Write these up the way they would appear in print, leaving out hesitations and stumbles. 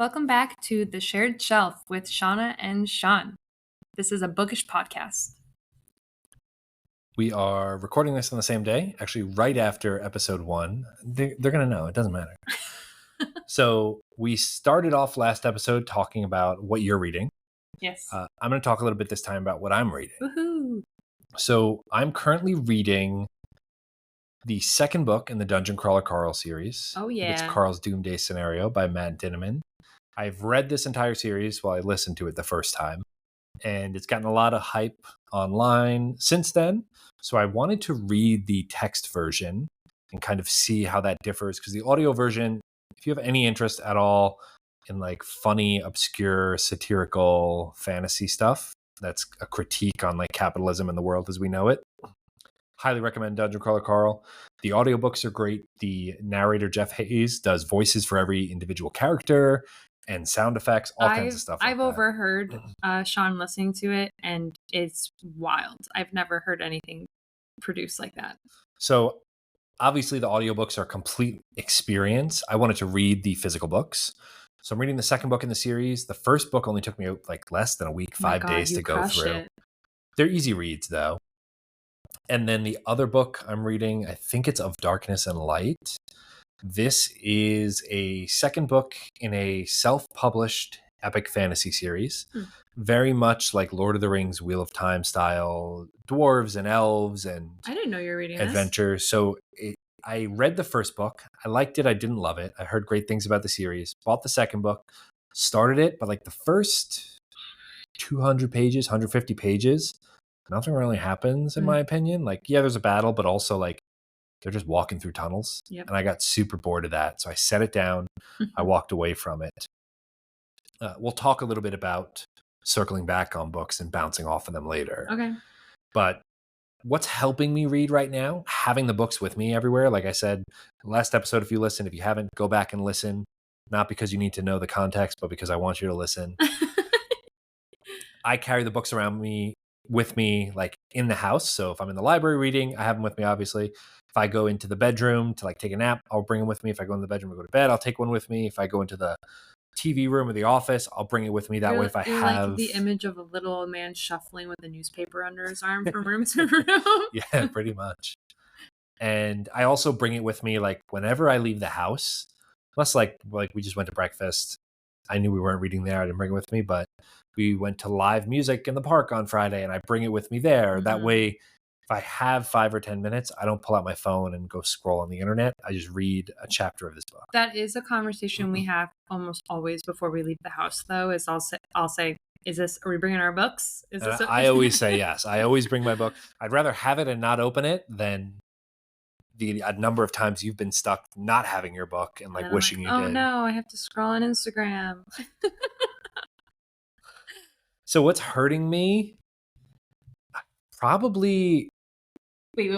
Welcome back to The Shared Shelf with Shauna and Shawn. This is a bookish podcast. We are recording this on the same day, actually right after episode 1. They're going to know. It doesn't matter. So we started off last episode talking about what you're reading. Yes. I'm going to talk a little bit this time about what I'm reading. Woohoo! So I'm currently reading the second book in the Dungeon Crawler Carl series. Oh, yeah. It's Carl's Doomday Scenario by Matt Dinneman. I've read this entire series while I listened to it the first time, and it's gotten a lot of hype online since then. So I wanted to read the text version and kind of see how that differs, because the audio version, if you have any interest at all in like funny, obscure, satirical fantasy stuff, that's a critique on like capitalism and the world as we know it, highly recommend Dungeon Crawler Carl. The audiobooks are great. The narrator, Jeff Hayes, does voices for every individual character and sound effects, all kinds of stuff like I've that. overheard Shawn listening to it, and it's wild. I've never heard anything produced like that. So obviously the audiobooks are a complete experience. I wanted to read the physical books. So I'm reading the second book in the series. The first book only took me like less than a week, 5 days to go through. It. They're easy reads though. And then the other book I'm reading, I think it's Of Darkness and Light. This is a second book in a self-published epic fantasy series. Very much like Lord of the Rings, Wheel of Time style, dwarves and elves and I didn't know you were reading adventure. So I read the first book. I liked it. I didn't love it. I heard great things about the series. Bought the second book, started it, but like the first 200 pages, 150 pages, nothing really happens in my opinion. Like, yeah, there's a battle, but also like they're just walking through tunnels. Yep. And I got super bored of that. So I set it down. I walked away from it. We'll talk a little bit about circling back on books and bouncing off of them later. Okay. But what's helping me read right now, having the books with me everywhere. Like I said, last episode, if you haven't, go back and listen. Not because you need to know the context, but because I want you to listen. I carry the books around with me, like in the house. So if I'm in the library reading, I have them with me, obviously. If I go into the bedroom to like take a nap, I'll bring them with me. If I go in the bedroom to go to bed, I'll take one with me. If I go into the TV room or the office, I'll bring it with me. That way, if I have like the image of a little man shuffling with a newspaper under his arm from room to room. Yeah, pretty much. And I also bring it with me like whenever I leave the house. Unless like we just went to breakfast. I knew we weren't reading there. I didn't bring it with me, but we went to live music in the park on Friday and I bring it with me there. Mm-hmm. That way, if I have 5 or 10 minutes, I don't pull out my phone and go scroll on the internet. I just read a chapter of this book. That is a conversation we have almost always before we leave the house, though, is I'll say, are we bringing our books? I always say yes. I always bring my book. I'd rather have it and not open it than the number of times you've been stuck not having your book and like wishing you did. Oh no, I have to scroll on Instagram. So what's hurting me? Probably. Wait.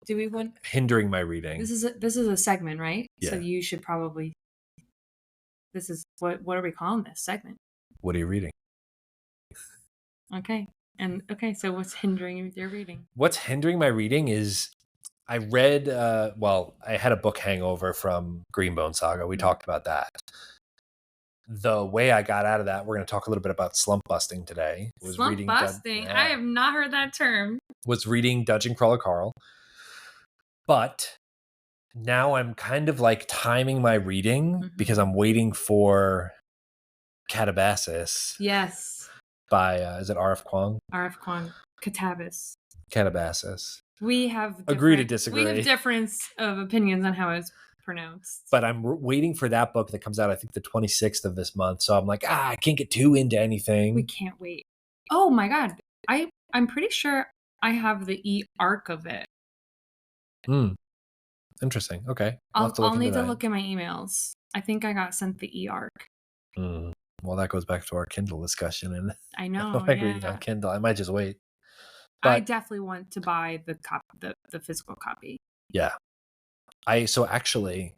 Do we want hindering my reading? This is a segment, right? Yeah. So you should probably. This is what are we calling this segment? What are you reading? Okay. So what's hindering your reading? What's hindering my reading is I read. I had a book hangover from Greenbone Saga. We talked about that. The way I got out of that, we're going to talk a little bit about slump busting today. Slump busting? I have not heard that term. Was reading Dungeon Crawler Carl. But now I'm kind of like timing my reading because I'm waiting for Catabasis. Yes. By, is it R.F. Kuang? R.F. Kuang. Catabasis. We have agree to disagree. We have difference of opinions on how it's pronounced. But I'm waiting for that book that comes out, I think, the 26th of this month. So I'm like, I can't get too into anything. We can't wait. Oh my God. I'm pretty sure I have the e-arc of it. Interesting. Okay. I'll need to look at my emails. I think I got sent the e-arc. Well, that goes back to our Kindle discussion. And I know. reading on Kindle. I might just wait. But I definitely want to buy the physical copy. Yeah. So actually,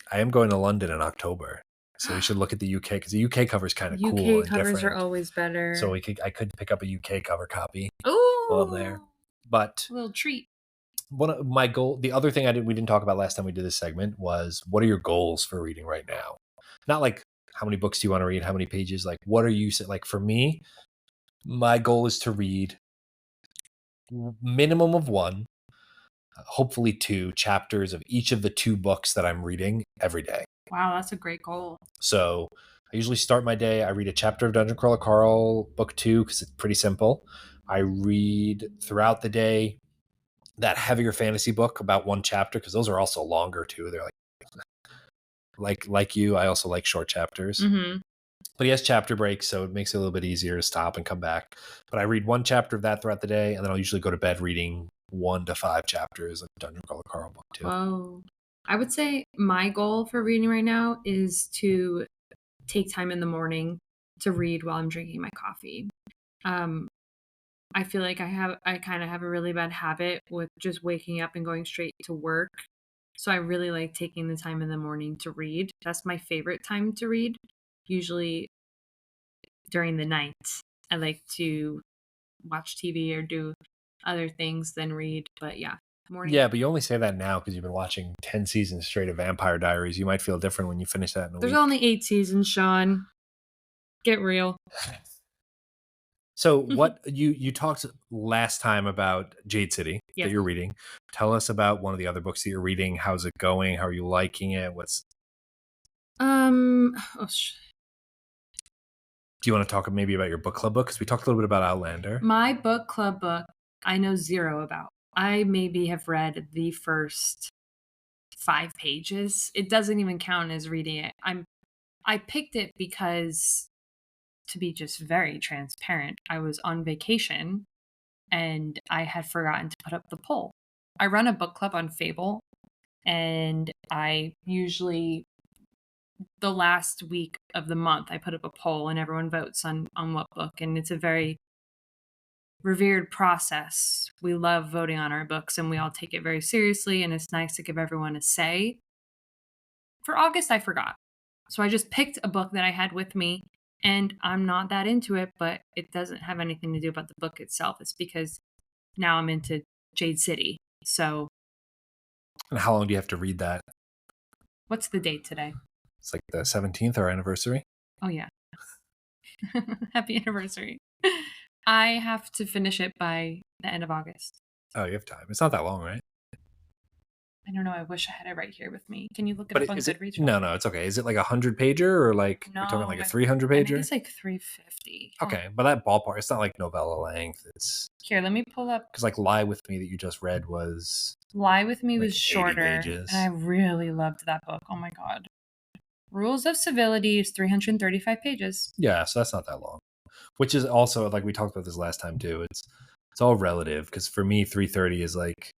I am going to London in October. So we should look at the UK because the UK cover is kind of cool and different. UK covers are always better. So I could pick up a UK cover copy while I'm there. But a little treat. One of my goal, the other thing we didn't talk about last time we did this segment was, what are your goals for reading right now? Not like how many books do you want to read? How many pages? Like, what are you like? For me, my goal is to read minimum of one, hopefully 2 chapters of each of the 2 books that I'm reading every day. Wow, that's a great goal. So I usually start my day. I read a chapter of Dungeon Crawler Carl, book 2, because it's pretty simple. I read throughout the day that heavier fantasy book, about 1 chapter, because those are also longer too. They're like you. I also like short chapters. Mm-hmm. But he has chapter breaks, so it makes it a little bit easier to stop and come back. But I read 1 chapter of that throughout the day, and then I'll usually go to bed reading 1 to 5 chapters of Dungeon Crawler Carl book 2. Whoa. I would say my goal for reading right now is to take time in the morning to read while I'm drinking my coffee. I feel like I kind of have a really bad habit with just waking up and going straight to work. So I really like taking the time in the morning to read. That's my favorite time to read. Usually during the night, I like to watch TV or do other things than read. But yeah, morning. Yeah, but you only say that now because you've been watching 10 seasons straight of Vampire Diaries. You might feel different when you finish that in a There's week. only 8 seasons, Shawn. Get real. So what you talked last time about Jade City Yes. that you're reading. Tell us about one of the other books that you're reading. How's it going? How are you liking it? Oh, Do you want to talk maybe about your book club book? Because we talked a little bit about Outlander. my book club book, I know 0 about. I maybe have read the first 5 pages. It doesn't even count as reading it. I picked it because, to be just very transparent, I was on vacation and I had forgotten to put up the poll. I run a book club on Fable, and I usually, the last week of the month, I put up a poll and everyone votes on what book, and it's a very revered process. We love voting on our books and we all take it very seriously, and it's nice to give everyone a say. For August, I forgot. So I just picked a book that I had with me, and I'm not that into it, but it doesn't have anything to do about the book itself. It's because now I'm into Jade City. So And how long do you have to read that? what's the date today? It's like the 17th, our anniversary. Oh, yeah. Happy anniversary. I have to finish it by the end of August. Oh, you have time. It's not that long, right? I don't know. I wish I had it right here with me. Can you look it But up on is it? Goodreads? No, it's okay. Is it like a 100-pager or like No, we're talking like a I 300-pager? think it's like 350. Okay, but that ballpark, it's not like novella length. It's Here, let me pull up. because like Lie With Me that you just read was Lie With Me like was 80 shorter, pages. and I really loved that book. Oh my god. Rules of Civility is 335 pages. Yeah, so that's not that long. Which is also like we talked about this last time too. It's all relative because for me 330 is like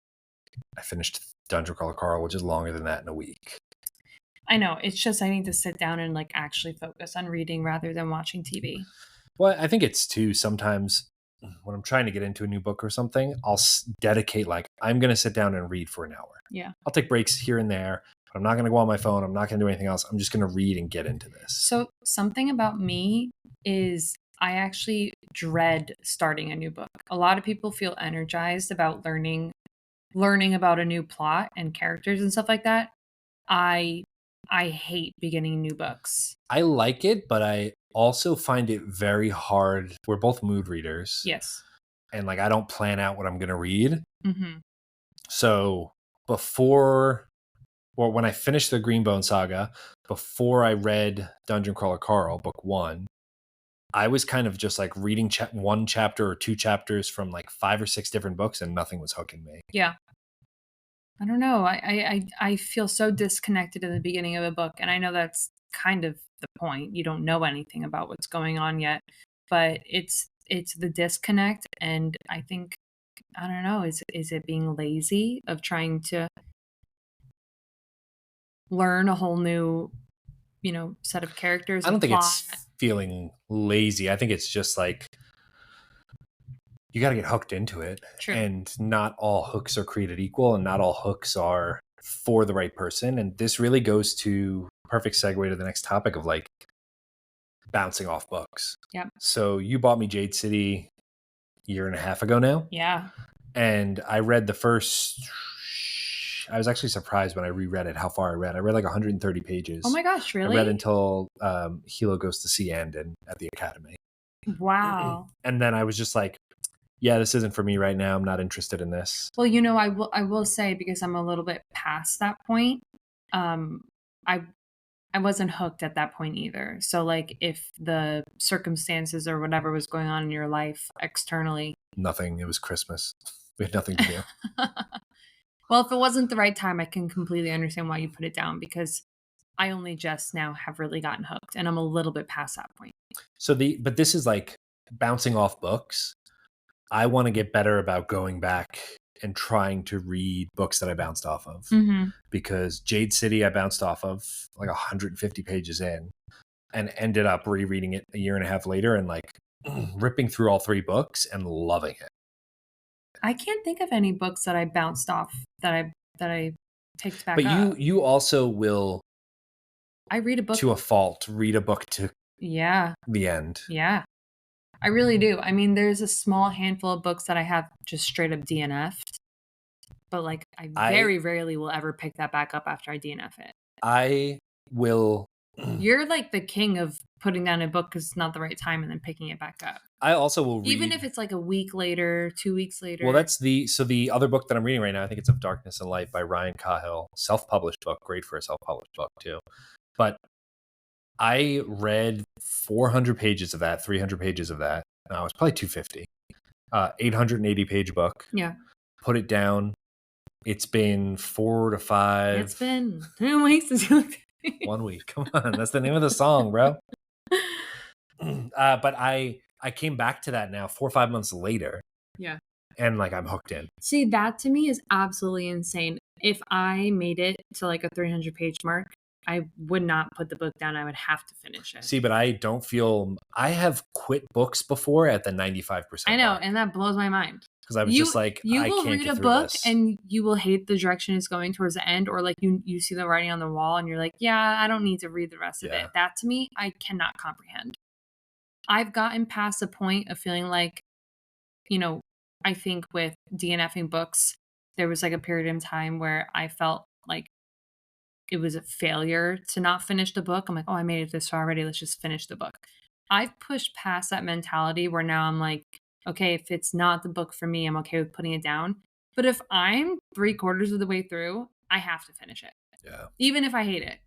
I finished Dungeon Crawler Carl, which is longer than that in a week. I know. It's just I need to sit down and like actually focus on reading rather than watching TV. Well, I think it's too sometimes when I'm trying to get into a new book or something, I'll dedicate like I'm going to sit down and read for an hour. Yeah. I'll take breaks here and there, but I'm not going to go on my phone. I'm not going to do anything else. I'm just going to read and get into this. So something about me is I actually dread starting a new book. A lot of people feel energized about learning about a new plot and characters and stuff like that. I hate beginning new books. I like it, but I also find it very hard. We're both mood readers. Yes. And like I don't plan out what I'm going to read. Mm-hmm. So when I finished the Greenbone Saga, before I read Dungeon Crawler Carl, book 1, I was kind of just like reading 1 chapter or 2 chapters from like 5 or 6 different books, and nothing was hooking me. Yeah. I don't know. I feel so disconnected in the beginning of a book, and I know that's kind of the point. You don't know anything about what's going on yet, but it's the disconnect, and I think I don't know. Is it being lazy of trying to learn a whole new, set of characters? I don't think it's feeling lazy. I think it's just like you got to get hooked into it. True. And not all hooks are created equal, and not all hooks are for the right person. And this really goes to perfect segue to the next topic of like bouncing off books. Yeah. So you bought me Jade City a year and a half ago now. Yeah. And I read the first I was actually surprised when I reread it how far I read. I read like 130 pages. Oh my gosh, I read really? until Hilo goes to see Andon at the academy. Wow. And then I was just like, yeah, this isn't for me right now. I'm not interested in this. Well, I will say, because I'm a little bit past that point, I wasn't hooked at that point either. So like if the circumstances or whatever was going on in your life externally. Nothing. It was Christmas. We had nothing to do. Well, if it wasn't the right time, I can completely understand why you put it down, because I only just now have really gotten hooked and I'm a little bit past that point. But this is like bouncing off books. I want to get better about going back and trying to read books that I bounced off of. Because Jade City, I bounced off of like 150 pages in and ended up rereading it a year and a half later and like ripping through all 3 books and loving it. I can't think of any books that I bounced off that I picked back up. But you also will, I read a book to a fault, read a book to the end. Yeah. I really do. I mean, there's a small handful of books that I have just straight up DNF'd, but like I very rarely will ever pick that back up after I DNF it. I will. You're like the king of putting down a book because it's not the right time and then picking it back up. I also will read, even if it's like a week later, 2 weeks later. Well, that's the other book that I'm reading right now. I think it's Of Darkness and Light by Ryan Cahill, self-published book, great for a self-published book too. But I read 400 pages of that, 300 pages of that. No, it was probably 250. 880 page book. Yeah. Put it down. It's been 4 to 5. It's been 2 weeks. 1 week. Come on, that's the name of the song, bro. But I came back to that now 4 or 5 months later. Yeah. And like I'm hooked in. See, that to me is absolutely insane. If I made it to like a 300 page mark, I would not put the book down. I would have to finish it. See, but I don't feel, I have quit books before at the 95%. I know, mark. And that blows my mind. Because I was just like, you I will can't read get a through book this. and you will hate the direction it's going towards the end, or like you see the writing on the wall and you're like, yeah, I don't need to read the rest of it. That to me, I cannot comprehend. I've gotten past the point of feeling like, I think with DNFing books, there was like a period in time where I felt like it was a failure to not finish the book. I'm like, oh, I made it this far already. Let's just finish the book. I've pushed past that mentality where now I'm like, okay, if it's not the book for me, I'm okay with putting it down. But if I'm 3/4 of the way through, I have to finish it. Yeah. Even if I hate it,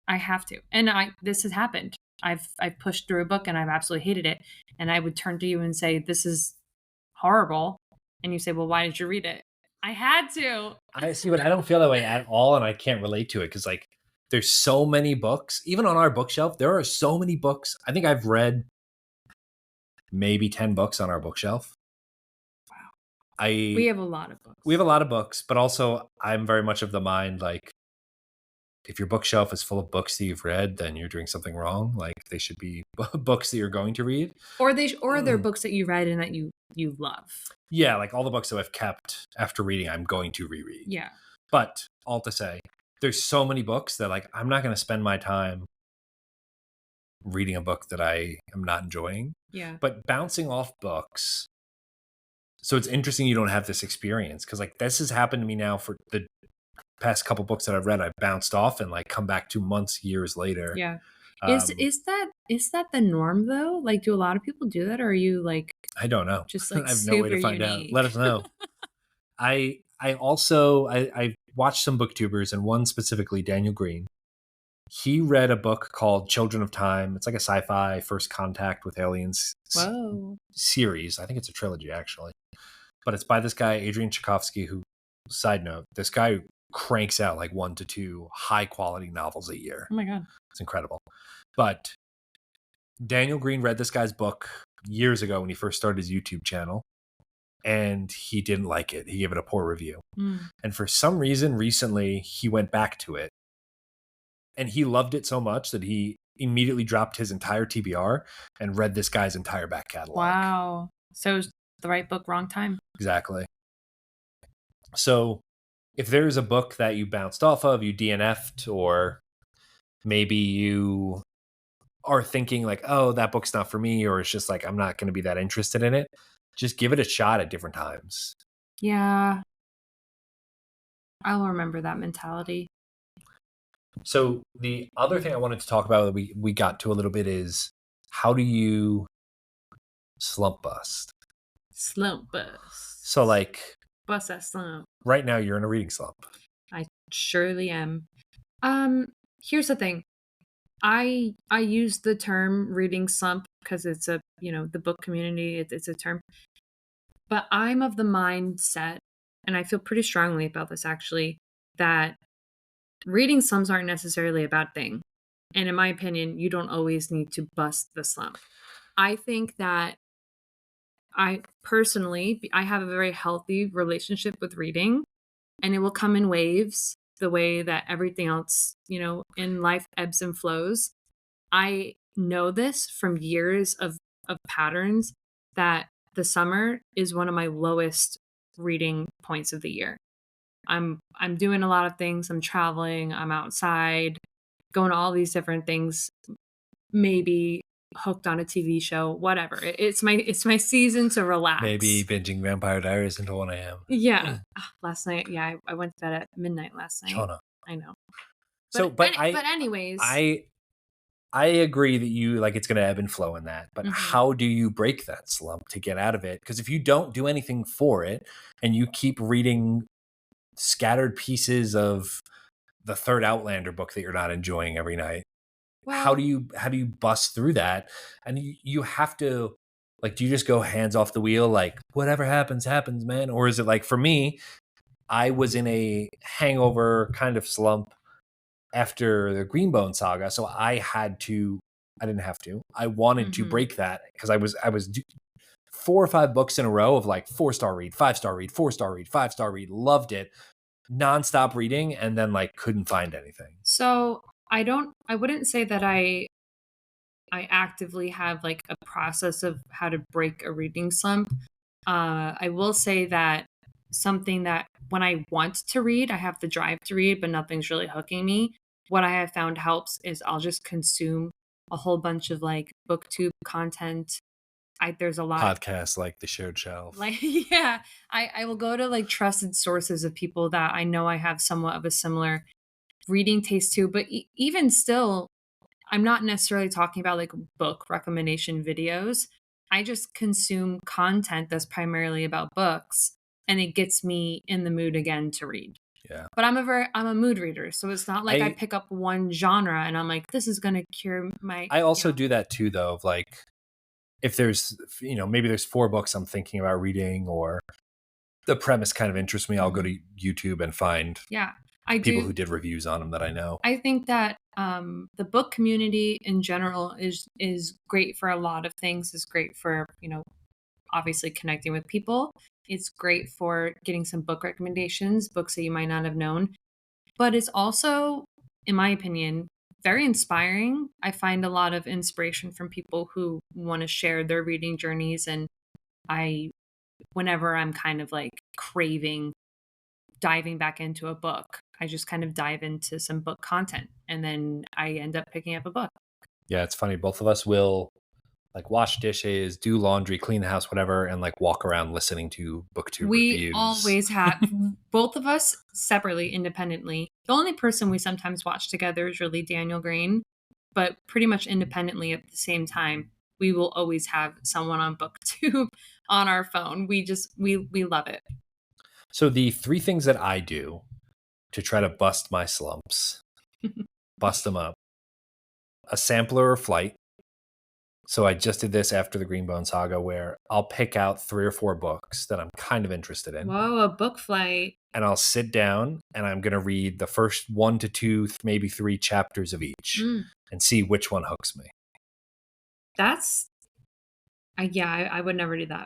I have to. And this has happened. I've pushed through a book and I've absolutely hated it. And I would turn to you and say, this is horrible. And you say, well, why did you read it? I had to. I see, but I don't feel that way at all. And I can't relate to it because like there's so many books, even on our bookshelf, there are so many books. I think I've read maybe 10 books on our bookshelf. Wow. We have a lot of books. We have a lot of books, but also I'm very much of the mind, like, if your bookshelf is full of books that you've read, then you're doing something wrong. Like they should be books that you're going to read. Or they're books that you read and that you love. Yeah, like all the books that I've kept after reading, I'm going to reread. Yeah. But all to say, there's so many books that like I'm not going to spend my time reading a book that I am not enjoying. Yeah. But bouncing off books. So it's interesting you don't have this experience because like this has happened to me now for the past couple books that I've read. I've bounced off and like come back 2 months, years later. Yeah. Is that the norm though? Like, do a lot of people do that, or are you like? I don't know. Just like I have no way to find unique. out. Let us know. I watched some booktubers, and one specifically, Daniel Green. He read a book called Children of Time. It's like a sci-fi first contact with aliens series. I think it's a trilogy actually, but it's by this guy Adrian Tchaikovsky. Who, side note, this guy cranks out like 1 to 2 high quality novels a year. Oh my god, it's incredible. But Daniel Green read this guy's book years ago when he first started his YouTube channel, and he didn't like it. He gave it a poor review. And for some reason recently he went back to it and he loved it so much that he immediately dropped his entire TBR and read this guy's entire back catalog. Wow. So it was the right book, wrong time. Exactly. So if there's a book that you bounced off of, you DNF'd, or maybe you are thinking like, oh, that book's not for me, or it's just like, I'm not going to be that interested in it, just give it a shot at different times. Yeah. I'll remember that mentality. So the other thing I wanted to talk about that we got to a little bit is how do you slump bust? Slump bust. So like Bust that slump. right now you're in a reading slump. I surely am. Here's the thing. I use the term reading slump because it's a, the book community, it's a term. But I'm of the mindset, and I feel pretty strongly about this actually, that reading slumps aren't necessarily a bad thing. And in my opinion, you don't always need to bust the slump. I think that I have a very healthy relationship with reading, and it will come in waves the way that everything else, in life ebbs and flows. I know this from years of patterns that the summer is one of my lowest reading points of the year. I'm doing a lot of things. I'm traveling, I'm outside, going to all these different things, maybe hooked on a TV show, whatever. It's my season to Maybe relax. binging Vampire Diaries until 1 a.m. Yeah. Last night, yeah, I went to bed at midnight last night. Shauna. I know. So, but But anyways, I agree that you like it's going to ebb and flow in that. But mhm. how do you break that slump to get out of it? Because if you don't do anything for it and you keep reading scattered pieces of the third Outlander book that you're not enjoying every night, how Well, do you bust through that? And you have to like, do you just go hands off the wheel, like whatever happens, happens, man? Or is it like for me, I was in a hangover kind of slump after the Greenbone saga, so I didn't have to. I wanted to mhm. break that because I was 4 or 5 books in a row of like 4-star read, 5-star read, 4-star read, 5-star read, loved it, nonstop reading, and then like couldn't find anything. So I wouldn't say that I actively have like a process of how to break a reading slump. I will say that something that when I want to read, I have the drive to read, but nothing's really hooking me. What I have found helps is I'll just consume a whole bunch of like booktube content. There's a lot Podcasts like The Shared Shelf. like yeah, I will go to like trusted sources of people that I know I have somewhat of a similar reading taste to, but even still, I'm not necessarily talking about like book recommendation videos. I just consume content that's primarily about books, and it gets me in the mood again to read. Yeah. But I'm a mood reader, so it's not like I I pick up one genre and I'm like, this is gonna cure my, I also do that too though, of like if there's maybe there's 4 books I'm thinking about reading or the premise kind of interests me, I'll go Mhm. to YouTube and find Yeah, I people do. who did reviews on them that I know. I think that the book community in general is great for a lot of things. Is great for obviously connecting with people. It's great for getting some book recommendations, books that you might not have known. But it's also, in my opinion, very inspiring. I find a lot of inspiration from people who want to share their reading journeys. And I, whenever I'm kind of like craving diving back into a book, I just kind of dive into some book content and then I end up picking up a book. Yeah, it's funny. Both of us will like wash dishes, do laundry, clean the house, whatever, and like walk around listening to booktube We reviews. always have, both of us separately, independently. The only person we sometimes watch together is really Daniel Green, but pretty much independently at the same time, we will always have someone on booktube on our phone. We love it. So the 3 things that I do to try to bust my slumps, bust them up, a sampler or flight. So I just did this after the Greenbone saga where I'll pick out 3 or 4 books that I'm kind of interested in. Whoa, a book flight. And I'll sit down and I'm going to read the first 1 to 2, maybe 3 chapters of each Mm, and see which one hooks me. that's, yeah, I would never do that.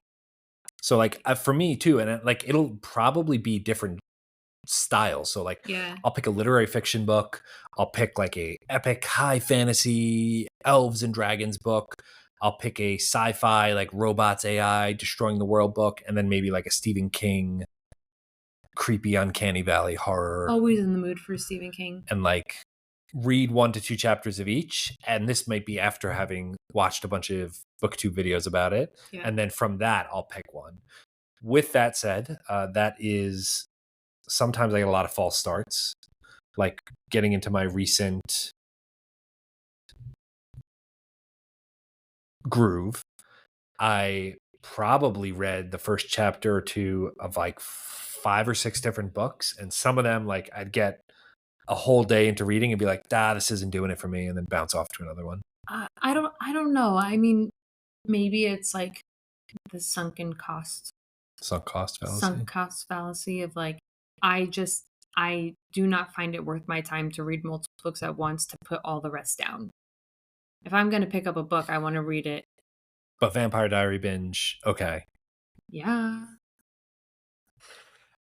So like for me too, and like it'll probably be different styles. So like Yeah. I'll pick a literary fiction book, I'll pick like a epic high fantasy elves and dragons book, I'll pick a sci-fi like robots AI destroying the world book, and then maybe like a Stephen King creepy uncanny valley horror, Always in the mood for Stephen King. and like read 1 to 2 chapters of each. And this might be after having watched a bunch of booktube videos about it, Yeah. and then from that I'll pick one. With that said, that is sometimes I get a lot of false starts, like getting into my recent groove. I probably read the first chapter or two of like 5 or 6 different books, and some of them, like, I'd get a whole day into reading and be like, this isn't doing it for me, and then bounce off to another one. I don't know. I mean, maybe it's like the Sunk cost fallacy. sunk cost fallacy of like, I do not find it worth my time to read multiple books at once to put all the rest down. If I'm going to pick up a book, I want to read it. But Vampire Diary binge, okay. Yeah.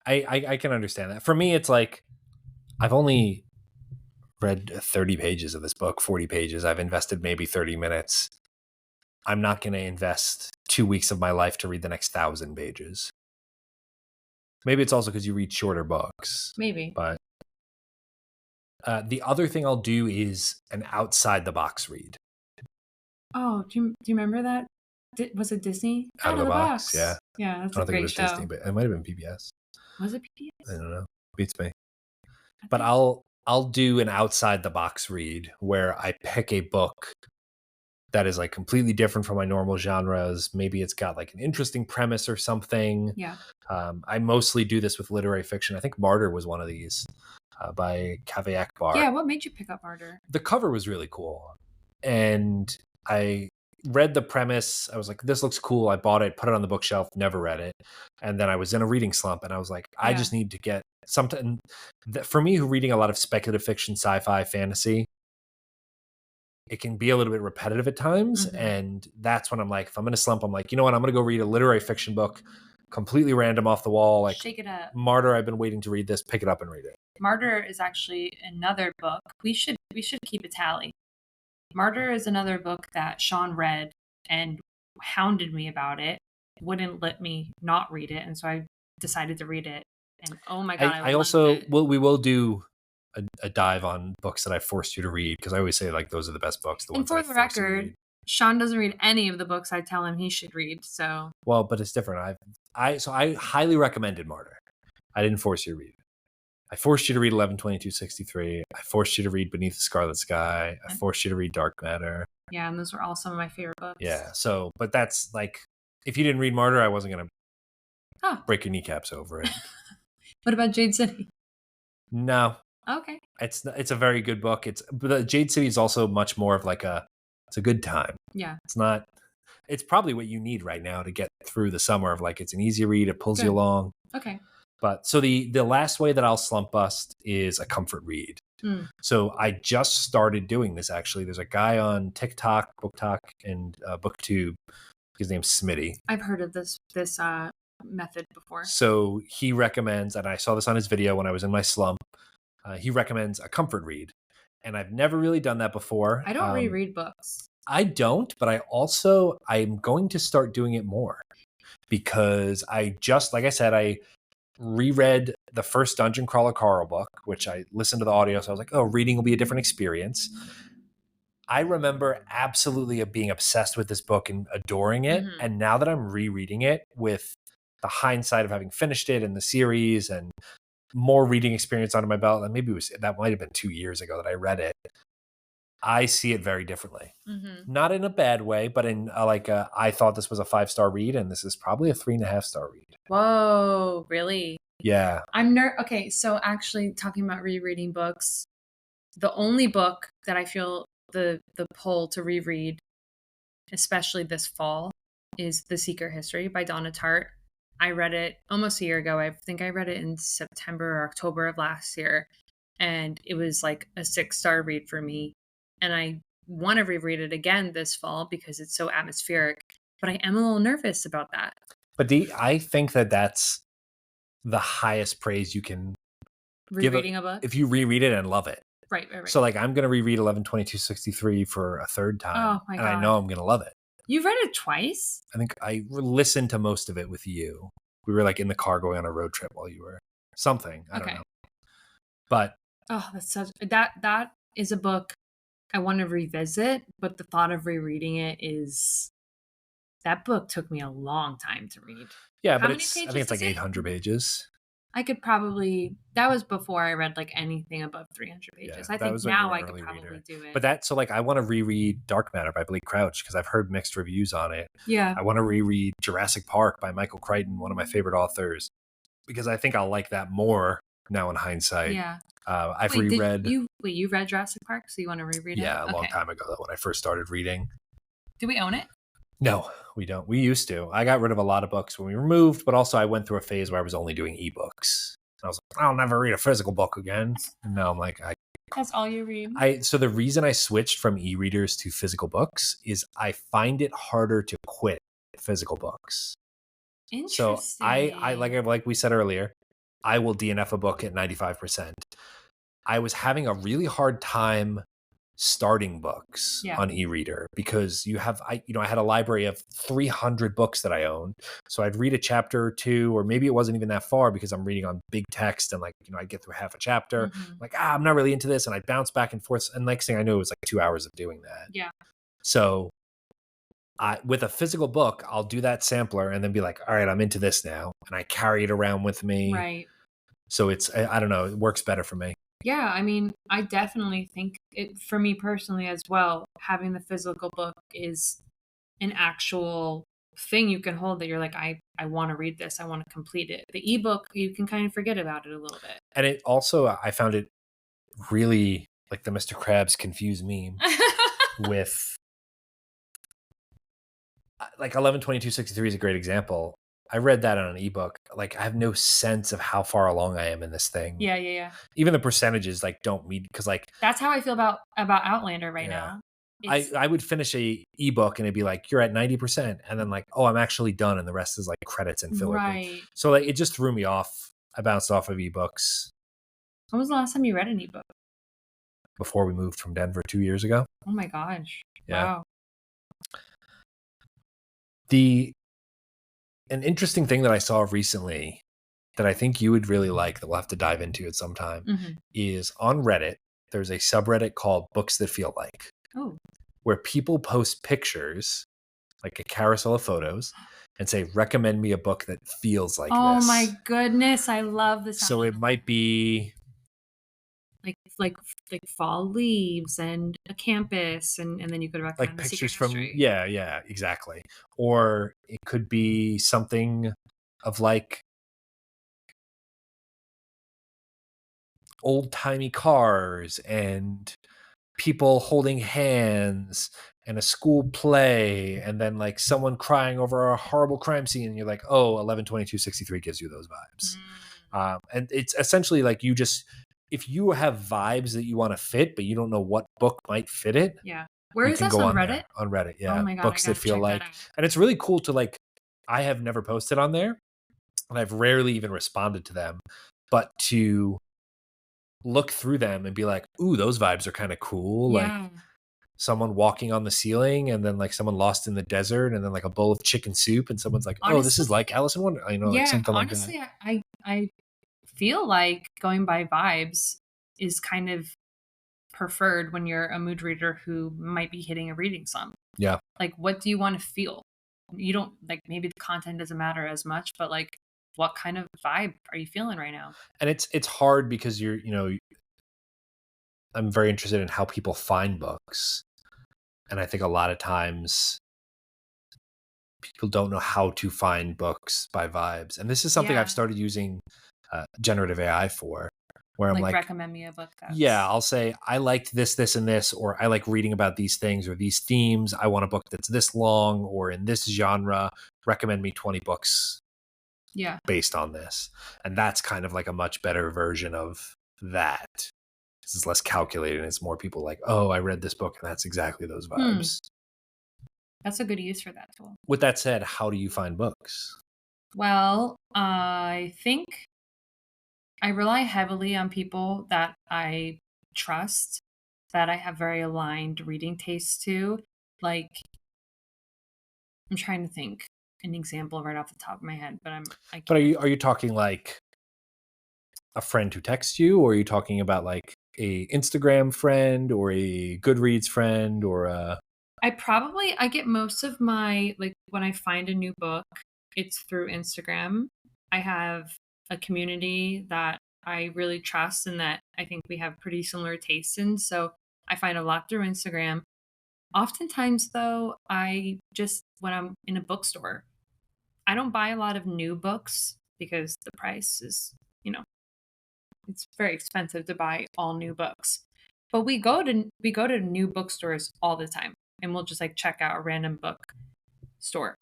I can understand that. For me, it's like, I've only read 30 pages of this book, 40 pages. I've invested maybe 30 minutes. I'm not going to invest 2 weeks of my life to read the next 1,000 pages. Maybe it's also because you read shorter books. Maybe. But the other thing I'll do is an outside the box read. Oh, do you remember that? Was it Disney? Out of the box, yeah. Yeah, that's I a don't think it great was show. Disney, but it might have been PBS. Was it PBS? I don't know. Beats me. But I'll do an outside the box read where I pick a book that is like completely different from my normal genres. Maybe it's got like an interesting premise or something. Yeah. I mostly do this with literary fiction. I think Martyr was one of these by Kaveh Akbar. Yeah, what made you pick up Martyr? The cover was really cool. And I read the premise. I was like, this looks cool. I bought it, put it on the bookshelf, never read it. And then I was in a reading slump and I was like, I just need to get something. For me, who reading a lot of speculative fiction, sci-fi, fantasy, it can be a little bit repetitive at times. Mm-hmm. And that's when I'm like, if I'm in a slump, I'm like, you know what? I'm going to go read a literary fiction book, completely random off the wall. Like, shake it up. Martyr, I've been waiting to read this. Pick it up and read it. Martyr is actually another book. We should keep a tally. Martyr is another book that Shawn read and hounded me about it, wouldn't let me not read it. And so I decided to read it. And oh my God, I also, we will do a dive on books that I forced you to read, because I always say like those are the best books. And for the record, Shawn doesn't read any of the books I tell him he should read. So well, but it's different. I highly recommended Martyr. I didn't force you to read it. I forced you to read 11/22/63. I forced you to read Beneath the Scarlet Sky. I forced you to read Dark Matter. Yeah, and those were all some of my favorite books. Yeah, so, but that's like, if you didn't read Martyr, I wasn't going to break your kneecaps over it. What about Jade City? No. Okay. It's a very good book. But Jade City is also much more of like it's a good time. Yeah. It's probably what you need right now to get through the summer of like, it's an easy read. It pulls you along. Okay. But so the last way that I'll slump bust is a comfort read. So I just started doing this, actually. There's a guy on TikTok, BookTok, and BookTube. His name's Smitty. I've heard of this method before. So he recommends, and I saw this on his video when I was in my slump, he recommends a comfort read. And I've never really done that before. I don't reread books. I don't, but I'm going to start doing it more. Because like I said, I reread the first Dungeon Crawler Carl book, which I listened to the audio, so I was like, oh, reading will be a different experience. I remember absolutely being obsessed with this book and adoring it. Mm-hmm. And now that I'm rereading it with the hindsight of having finished it in the series and more reading experience under my belt, and maybe that might have been 2 years ago that I read it, I see it very differently. Mm-hmm. Not in a bad way, but in I thought this was a 5-star read, and this is probably a 3.5-star read. Whoa, really? Yeah. Okay, so actually talking about rereading books, the only book that I feel the pull to reread, especially this fall, is The Secret History by Donna Tartt. I read it almost a year ago. I think I read it in September or October of last year, and it was like a 6-star read for me. And I want to reread it again this fall because it's so atmospheric, but I am a little nervous about that. But I think that's the highest praise you can rereading a book, if you reread it and love it. Right. So like, I'm going to reread 11/22/63 for a third time. Oh my God. And I know I'm going to love it. You've read it twice? I think I listened to most of it with you. We were like in the car going on a road trip while you were something. I don't know. But that's that is a book I want to revisit, but the thought of rereading it that book took me a long time to read. Yeah, but I think it's like 800 pages. I could probably that was before I read, like, anything above 300 Yeah, pages. I that think was when you now were I an could early probably reader. do it. But like I want to reread Dark Matter by Blake Crouch because I've heard mixed reviews on it. Yeah. I want to reread Jurassic Park by Michael Crichton, one of my favorite authors, because I think I'll like that more now in hindsight. Yeah. I've reread. you read Jurassic Park, so you wanna reread it? Yeah, a long Okay. time ago when I first started reading. Do we own it? No, we don't. We used to. I got rid of a lot of books when we were moved, but also I went through a phase where I was only doing ebooks. I was like, I'll never read a physical book again. And now I'm like, That's all you read? so the reason I switched from e-readers to physical books is I find it harder to quit physical books. So I Interesting. like we said earlier, I will DNF a book at 95%. I was having a really hard time starting books Yeah. on e-reader because I had a library of 300 books that I owned. So I'd read a chapter or two, or maybe it wasn't even that far because I'm reading on big text and I'd get through half a chapter. Mhm. Like, I'm not really into this. And I'd bounce back and forth. And next thing I knew, it was like 2 hours of doing that. Yeah. So with a physical book, I'll do that sampler and then be like, all right, I'm into this now. And I carry it around with me. Right. So I don't know, it works better for me. Yeah, I mean, I definitely think it for me personally as well, having the physical book is an actual thing you can hold that you're like, I wanna read this, I wanna complete it. The ebook, you can kind of forget about it a little bit. And it also, I found it really like the Mr. Krabs confused meme with like 11/22/63 is a great example. I read that on an ebook. Like I have no sense of how far along I am in this thing. Yeah. Even the percentages like don't mean because like That's how I feel about Outlander right yeah. now. It's I would finish a ebook and it'd be like you're at 90% and then like oh I'm actually done and the rest is like credits and filler. right. So like it just threw me off. I bounced off of ebooks When was the last time you read an ebook? before we moved from Denver 2 years ago. Oh my gosh. Yeah. Wow. An interesting thing that I saw recently that I think you would really like that we'll have to dive into at some time Mhm. is on Reddit. There's a subreddit called Books That Feel Like, Oh. where people post pictures, like a carousel of photos, and say, recommend me a book that feels like Oh this. my goodness, I love this. So it might be like fall leaves and a campus and then you could recommend like the pictures secret from, history. yeah, exactly. Or it could be something of like old timey cars and people holding hands and a school play and then like someone crying over a horrible crime scene and you're like oh 11/22/63 gives you those vibes. And it's essentially like if you have vibes that you want to fit but you don't know what book might fit it, Yeah. Where you is can this go on on Reddit? on Reddit. Oh Yeah, my god, I Books That gotta Feel check Like. that out. And it's really cool to like I have never posted on there and I've rarely even responded to them, but to look through them and be like ooh those vibes are kind of cool. Like Yeah. someone walking on the ceiling and then like someone lost in the desert and then like a bowl of chicken soup and someone's like oh this is Honestly, like Alice in Wonder, like yeah, something like that. honestly, I feel like going by vibes is kind of preferred when you're a mood reader who might be hitting a reading slump. Yeah. Like, what do you want to feel? You don't like maybe the content doesn't matter as much, but like, what kind of vibe are you feeling right now? And it's hard because I'm very interested in how people find books. And I think a lot of times people don't know how to find books by vibes. And this is something Yeah. I've started using generative AI for, where I'm like, recommend me a book that's yeah, I'll say, I liked this, and this, or I like reading about these things or these themes. I want a book that's this long or in this genre. Recommend me 20 books yeah. based on this. And that's kind of like a much better version of that. This is less calculated. It's more people like, oh, I read this book and that's exactly those vibes. That's a good use for that tool. With that said, how do you find books? Well, I think I rely heavily on people that I trust, that I have very aligned reading tastes to. Like, I'm trying to think an example right off the top of my head, but I But can't. are you talking like a friend who texts you, or are you talking about like a Instagram friend or a Goodreads friend or a I get most of my like when I find a new book, it's through Instagram. I have a community that I really trust and that I think we have pretty similar tastes in. So I find a lot through Instagram. Oftentimes, though, I just, when I'm in a bookstore, I don't buy a lot of new books because the price is, it's very expensive to buy all new books. But we go to new bookstores all the time and we'll just like check out a random book store.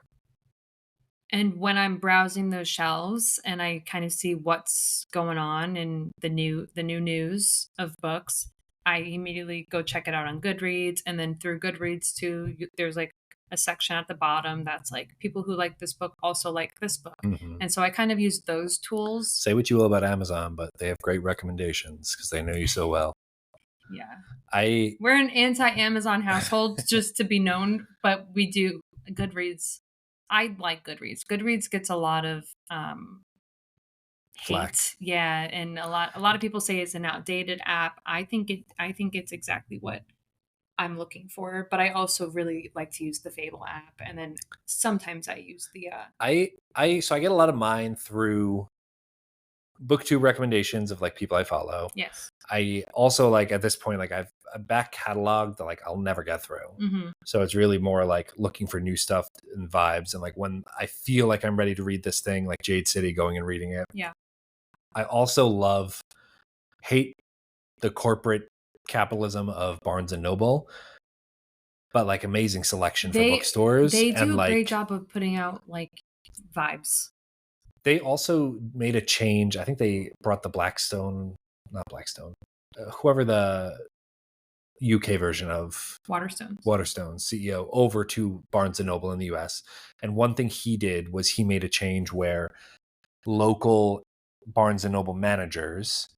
And when I'm browsing those shelves and I kind of see what's going on in the new news of books, I immediately go check it out on Goodreads, and then through Goodreads too, there's like a section at the bottom that's like people who like this book also like this book. Mhm. And so I kind of use those tools. Say what you will about Amazon, but they have great recommendations because they know you so well. Yeah. I We're an anti-Amazon household, just to be known, but we do Goodreads. I like Goodreads. Goodreads gets a lot of Flack. hate. Yeah, and a lot of people say it's an outdated app. I think it's exactly what I'm looking for, but I also really like to use the Fable app, and then sometimes I use the so I get a lot of mine through booktube recommendations of like people I follow. yes. I also like at this point like I've a back catalog that like I'll never get through. Mhm. So it's really more like looking for new stuff and vibes, and like when I feel like I'm ready to read this thing, like Jade City, going and reading it. Yeah. I also hate the corporate capitalism of Barnes and Noble, but like amazing selection for They bookstores. they And do a great like job of putting out like vibes. they also made a change. I think they brought the not Blackstone, whoever the UK version of Waterstones. Waterstone's CEO over to Barnes and Noble in the US. And one thing he did was he made a change where local Barnes and Noble managers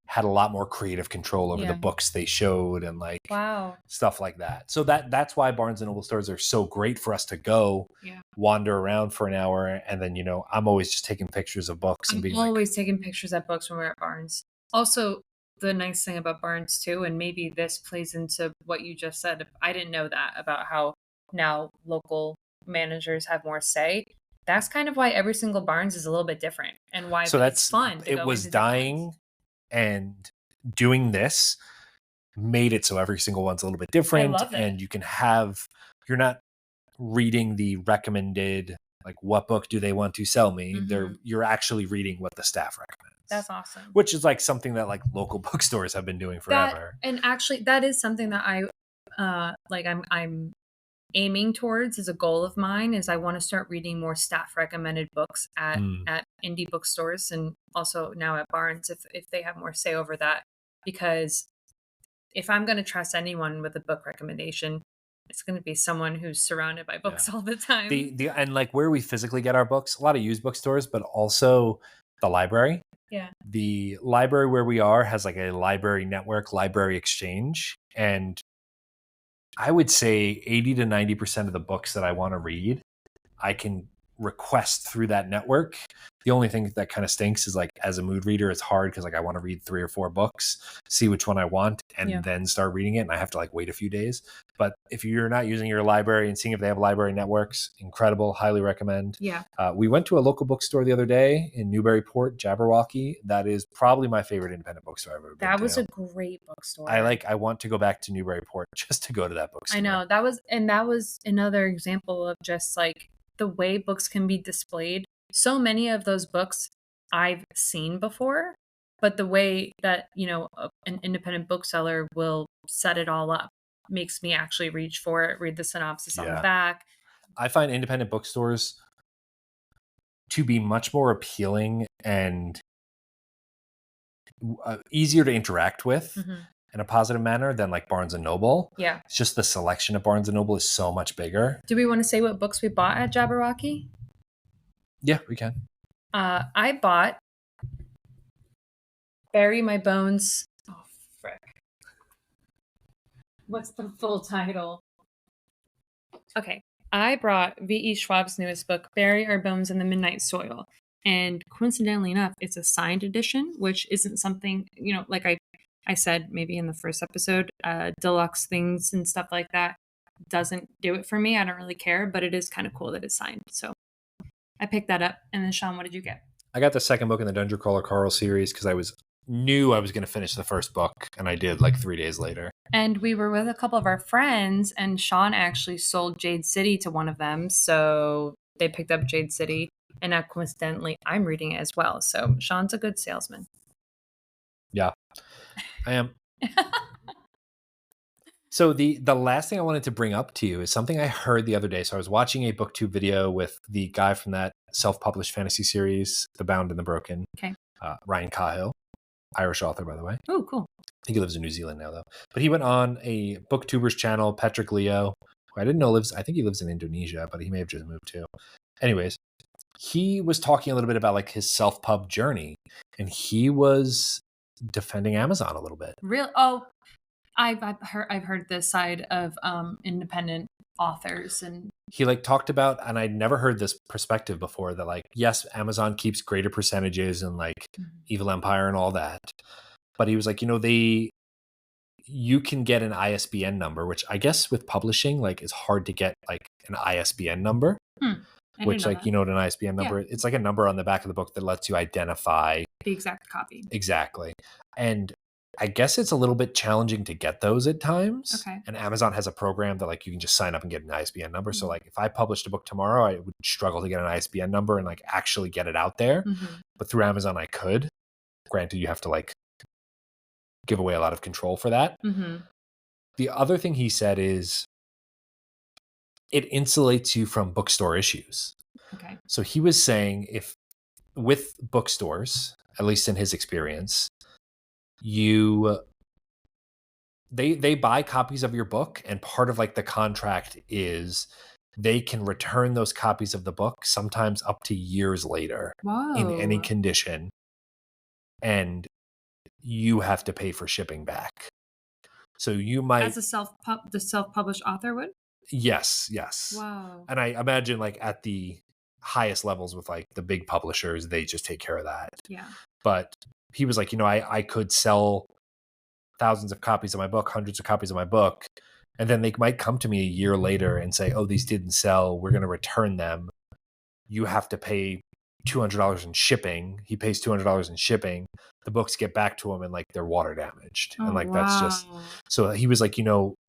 had a lot more creative control over the Yeah. books they showed and like Wow. stuff like that. So that's why Barnes and Noble stores are so great for us to go Yeah. wander around for an hour, and then I'm always just taking pictures of books and I'm being like, always taking pictures at books when we're at Barnes. Also, the nice thing about Barnes too, and maybe this plays into what you just said. I didn't know that about how now local managers have more say. That's kind of why every single Barnes is a little bit different, and why so it's that's fun to it go was into different dying, ones. and doing this made it so every single one's a little bit different, love it. and you're not reading the recommended, like, what book do they want to sell me. You're actually reading what the staff recommends. That's awesome. Which is like something that like local bookstores have been doing forever. And actually, that is something that I'm aiming towards as a goal of mine. Is I want to start reading more staff recommended books at indie bookstores, and also now at Barnes if they have more say over that. Because if I'm going to trust anyone with a book recommendation, it's going to be someone who's surrounded by books all the time. And like where we physically get our books, a lot of used bookstores, but also the library. Yeah. The library where we are has like a library network, library exchange. And I would say 80 to 90% of the books that I want to read, I can request through that network. The only thing that kind of stinks is like as a mood reader, it's hard because like I want to read 3 or 4 books, see which one I want, and then start reading it. And I have to like wait a few days. But if you're not using your library and seeing if they have library networks, incredible, highly recommend. Yeah. We went to a local bookstore the other day in Newburyport, Jabberwocky. That is probably my favorite independent bookstore I've ever been to. That was a great bookstore. I want to go back to Newburyport just to go to that bookstore. I know. That was another example of just like the way books can be displayed. So many of those books I've seen before, but the way that, an independent bookseller will set it all up makes me actually reach for it, read the synopsis on the back. I find independent bookstores to be much more appealing and easier to interact with in a positive manner than like Barnes and Noble. Yeah. It's just the selection of Barnes and Noble is so much bigger. Do we want to say what books we bought at Jabberwocky? Yeah, we can. I bought Bury My Bones. Oh, frick. What's the full title? Okay. I brought V.E. Schwab's newest book, Bury Our Bones in the Midnight Soil. And coincidentally enough, it's a signed edition, which isn't something, like I said maybe in the first episode, deluxe things and stuff like that doesn't do it for me. I don't really care, but it is kind of cool that it's signed. So I picked that up. And then Shawn, what did you get? I got the second book in the Dungeon Crawler Carl series because I knew I was going to finish the first book, and I did like 3 days later. And we were with a couple of our friends, and Shawn actually sold Jade City to one of them. So they picked up Jade City, and now coincidentally, I'm reading it as well. So Shawn's a good salesman. Yeah, I am. So the last thing I wanted to bring up to you is something I heard the other day. So I was watching a booktube video with the guy from that self-published fantasy series, The Bound and the Broken. Okay. Ryan Cahill, Irish author, by the way. Oh, cool. I think he lives in New Zealand now, though. But he went on a booktuber's channel, Patrick Leo, who I didn't know lives. I think he lives in Indonesia, but he may have just moved too. Anyways, he was talking a little bit about like his self-pub journey, and he was defending Amazon a little bit. Real? Oh, I've heard this side of independent authors, and he like talked about, and I'd never heard this perspective before, that like, yes, Amazon keeps greater percentages and like Evil Empire and all that, but he was like, you can get an ISBN number, which I guess with publishing, like, it's hard to get like an ISBN number. Which, like, you know what an ISBN number is? It's like a number on the back of the book that lets you identify the exact copy. Exactly. And I guess it's a little bit challenging to get those at times. Okay. And Amazon has a program that like you can just sign up and get an ISBN number. So like if I published a book tomorrow, I would struggle to get an ISBN number and like actually get it out there. But through Amazon, I could. Granted, you have to like give away a lot of control for that. The other thing he said is it insulates you from bookstore issues. Okay. So he was saying if with bookstores, at least in his experience, they buy copies of your book, and part of like the contract is they can return those copies of the book sometimes up to years later. Whoa. In any condition, and you have to pay for shipping back. So you might, as the self-published author would. Yes. Wow. And I imagine like at the highest levels with like the big publishers, they just take care of that. Yeah. But he was like, I could sell thousands of copies of my book, hundreds of copies of my book, and then they might come to me a year later and say, oh, these didn't sell, we're going to return them. You have to pay $200 in shipping. He pays $200 in shipping. The books get back to him and like they're water damaged. And like, that's just, so he was like,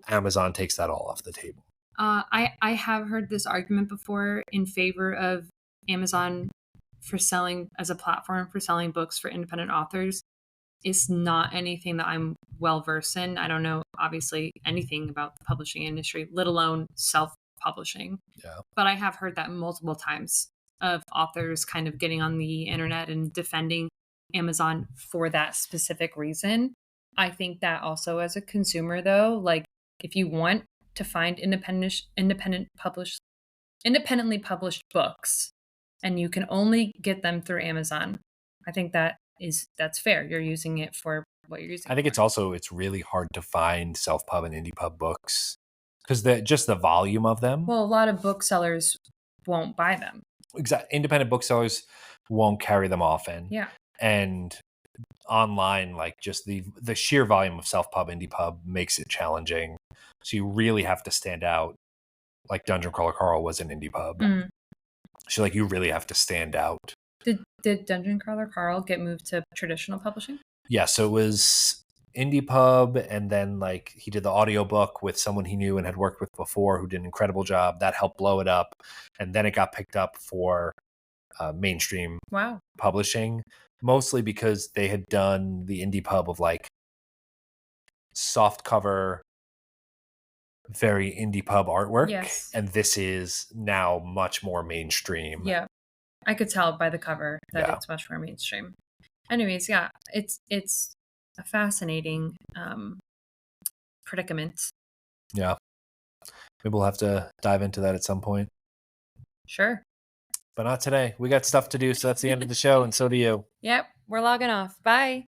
Amazon takes that all off the table. I have heard this argument before in favor of Amazon for selling as a platform for selling books for independent authors. It's not anything that I'm well versed in. I don't know, obviously, anything about the publishing industry, let alone self-publishing. Yeah. But I have heard that multiple times of authors kind of getting on the internet and defending Amazon for that specific reason. I think that also as a consumer, though, like if you want to find independently published books and you can only get them through Amazon, I think that's fair. You're using it for what you're using. I think it's really hard to find self-pub and indie pub books because just the volume of them. Well, a lot of booksellers won't buy them. Exactly. Independent booksellers won't carry them often. Yeah. And online, like just the sheer volume of self-pub, indie pub makes it challenging. So you really have to stand out. Like Dungeon Crawler Carl was an indie pub. So like you really have to stand out. Did Dungeon Crawler Carl get moved to traditional publishing? Yeah, so it was indie pub, and then like he did the audiobook with someone he knew and had worked with before who did an incredible job. That helped blow it up. And then it got picked up for mainstream publishing, mostly because they had done the indie pub of like soft cover, very indie pub artwork. Yes. And this is now much more mainstream. Yeah. I could tell by the cover that it's much more mainstream. Anyways, yeah, it's a fascinating predicament. Yeah. Maybe we'll have to dive into that at some point. Sure. But not today. We got stuff to do, so that's the end of the show, and so do you. Yep, we're logging off. Bye.